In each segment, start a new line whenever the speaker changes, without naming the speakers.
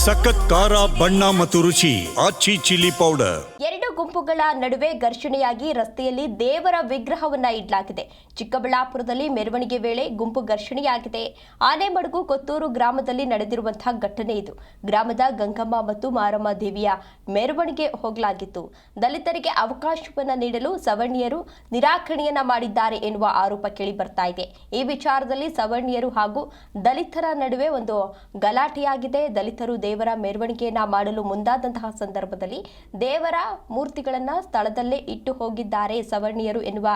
ಸಖತ್ ಖಾರ ಬಣ್ಣ ಮತ್ತು ರುಚಿ ಆಚಿ ಚಿಲ್ಲಿ ಪೌಡರ್.
ಎರಡು ಗುಂಪುಗಳ ನಡುವೆ ಘರ್ಷಣೆಯಾಗಿ ರಸ್ತೆಯಲ್ಲಿ ದೇವರ ವಿಗ್ರಹವನ್ನ ಇಡಲಾಗಿದೆ. ಚಿಕ್ಕಬಳ್ಳಾಪುರದಲ್ಲಿ ಮೆರವಣಿಗೆ ವೇಳೆ ಗುಂಪು ಘರ್ಷಣೆಯಾಗಿದೆ. ಆನೆಮಡುಗು ಕೊತ್ತೂರು ಗ್ರಾಮದಲ್ಲಿ ನಡೆದಿರುವಂತಹ ಘಟನೆ ಇದು. ಗ್ರಾಮದ ಗಂಗಮ್ಮ ಮತ್ತು ಮಾರಮ್ಮ ದೇವಿಯ ಮೆರವಣಿಗೆ ಹೋಗಲಾಗಿತ್ತು. ದಲಿತರಿಗೆ ಅವಕಾಶವನ್ನ ನೀಡಲು ಸವರ್ಣೀಯರು ನಿರಾಕರಣೆಯನ್ನ ಮಾಡಿದ್ದಾರೆ ಎನ್ನುವ ಆರೋಪ ಕೇಳಿ ಬರ್ತಾ ಇದೆ. ಈ ವಿಚಾರದಲ್ಲಿ ಸವರ್ಣೀಯರು ಹಾಗೂ ದಲಿತರ ನಡುವೆ ಒಂದು ಗಲಾಟೆಯಾಗಿದೆ. ದಲಿತರು ದೇವರ ಮೆರವಣಿಗೆಯನ್ನ ಮಾಡಲು ಮುಂದಾದಂತಹ ಸಂದರ್ಭದಲ್ಲಿ ದೇವರ ಮೂರ್ತಿಗಳನ್ನ ಸ್ಥಳದಲ್ಲೇ ಇಟ್ಟು ಹೋಗಿದ್ದಾರೆ ಸವರ್ಣೀಯರು ಎನ್ನುವ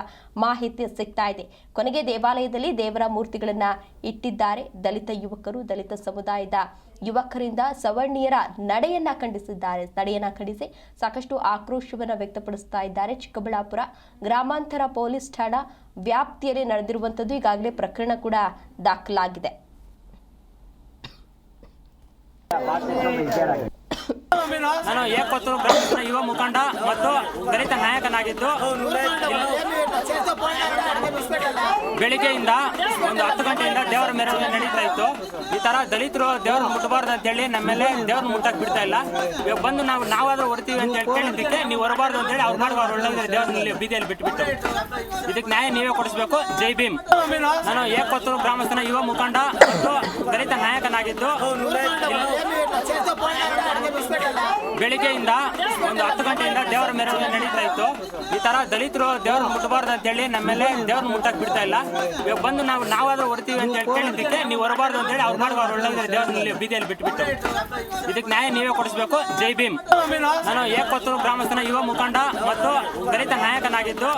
ಮಾಹಿತಿ ಸಿಗ್ತಾ ಇದೆ. ಕೊನೆಗೆ ದೇವಾಲಯದಲ್ಲಿ ದೇವರ ಮೂರ್ತಿಗಳನ್ನ ಇಟ್ಟಿದ್ದಾರೆ. ದಲಿತ ಯುವಕರು ದಲಿತ ಸಮುದಾಯದ ಯುವಕರಿಂದ ಸವರ್ಣೀಯರ ನಡೆಯನ್ನ ಖಂಡಿಸಿ ಸಾಕಷ್ಟು ಆಕ್ರೋಶವನ್ನ ವ್ಯಕ್ತಪಡಿಸ್ತಾ ಇದ್ದಾರೆ. ಚಿಕ್ಕಬಳ್ಳಾಪುರ ಗ್ರಾಮಾಂತರ ಪೊಲೀಸ್ ಠಾಣಾ ವ್ಯಾಪ್ತಿಯಲ್ಲಿ ನಡೆದಿರುವಂತದ್ದು. ಈಗಾಗಲೇ ಪ್ರಕರಣ ಕೂಡ ದಾಖಲಾಗಿದೆ.
ನಾನು ಏಕೊತ್ತೂರು ಗ್ರಾಮದ ಯುವ ಮುಖಂಡ ಮತ್ತು ದಲಿತ ನಾಯಕನಾಗಿದ್ದು ಬೆಳಿಗ್ಗೆಯಿಂದ ಒಂದು 10 ಗಂಟೆಯಿಂದ ದೇವರ ಮೆರವಣಿಗೆ ನಡೀತಾ ಇತ್ತು. ಈ ತರ ದಲಿತರು ದೇವ್ರನ್ನ ಮುಟ್ಟಬಾರ್ದು ಅಂತ ಹೇಳಿ ನಮ್ಮೆಲ್ಲೇ ದೇವ್ರನ್ನ ಮುಟ್ಟಕ್ ಬಿಡ್ತಾ ಇಲ್ಲ. ಇವಾಗ ಬಂದು ನಾವಾದ್ರೂ ಹೊಡ್ತೀವಿ ಅಂತ ಹೇಳಿ ಕೇಳಿದ್ದಕ್ಕೆ ನೀವು ಹೊರಬಾರ್ದು ಅಂತ ಹೇಳಿ ಅವ್ರು ಮಾಡುವ ಒಳ್ಳೆ ದೇವ್ರನ್ನ ಬೀದಿಯಲ್ಲಿ ಬಿಟ್ಟುಬಿಟ್ಟು ಇದಕ್ಕೆ ನ್ಯಾಯ ನೀವೇ ಕೊಡಿಸ್ಬೇಕು. ಜೈ ಭೀಮ್. ನಾನು ಏಕೊತ್ತೂರು ಗ್ರಾಮಸ್ಥನ ಯುವ ಮುಖಂಡ ಮತ್ತು ದಲಿತ ನಾಯಕನಾಗಿದ್ದು ಬೆಳಿಗ್ಗೆಯಿಂದ ಒಂದು 10 ಗಂಟೆಯಿಂದ ದೇವರ ಮೆರವಣಿಗೆ ನಡೀತಾ ಇತ್ತು. ಈ ತರ ದಲಿತರು ದೇವ್ರನ್ನ ಮುಟ್ಟಬಾರ್ದು ಅಂತ ಹೇಳಿ ನಮ್ಮೆಲ್ಲೇ ದೇವ್ರನ್ನ ಮುಟ್ಟಕ್ ಬಿಡ್ತಾ ಇಲ್ಲ. ಇವಾಗ ಬಂದು ನಾವಾದ್ರೂ ಹೊಡ್ತೀವಿ ಅಂತ ಹೇಳಿ ಕೇಳಿದ್ದಕ್ಕೆ ನೀವು ಹೊರಬಾರ್ದು ಅಂತ ಹೇಳಿ ಅವ್ರು ಮಾಡುವ ಒಳ್ಳೆ ದೇವ್ರನ್ನ ಬೀದಿಯಲ್ಲಿ ಬಿಟ್ಟುಬಿಟ್ಟು ಇದಕ್ಕೆ ನ್ಯಾಯ ನೀವೇ ಕೊಡಿಸ್ಬೇಕು. ಜೈ ಭೀಮ್. ನಾನು ಏಕೊತ್ತೂರು ಗ್ರಾಮಸ್ಥನ ಯುವ ಮುಖಂಡ ಮತ್ತು ದಲಿತ ನಾಯಕನಾಗಿದ್ದು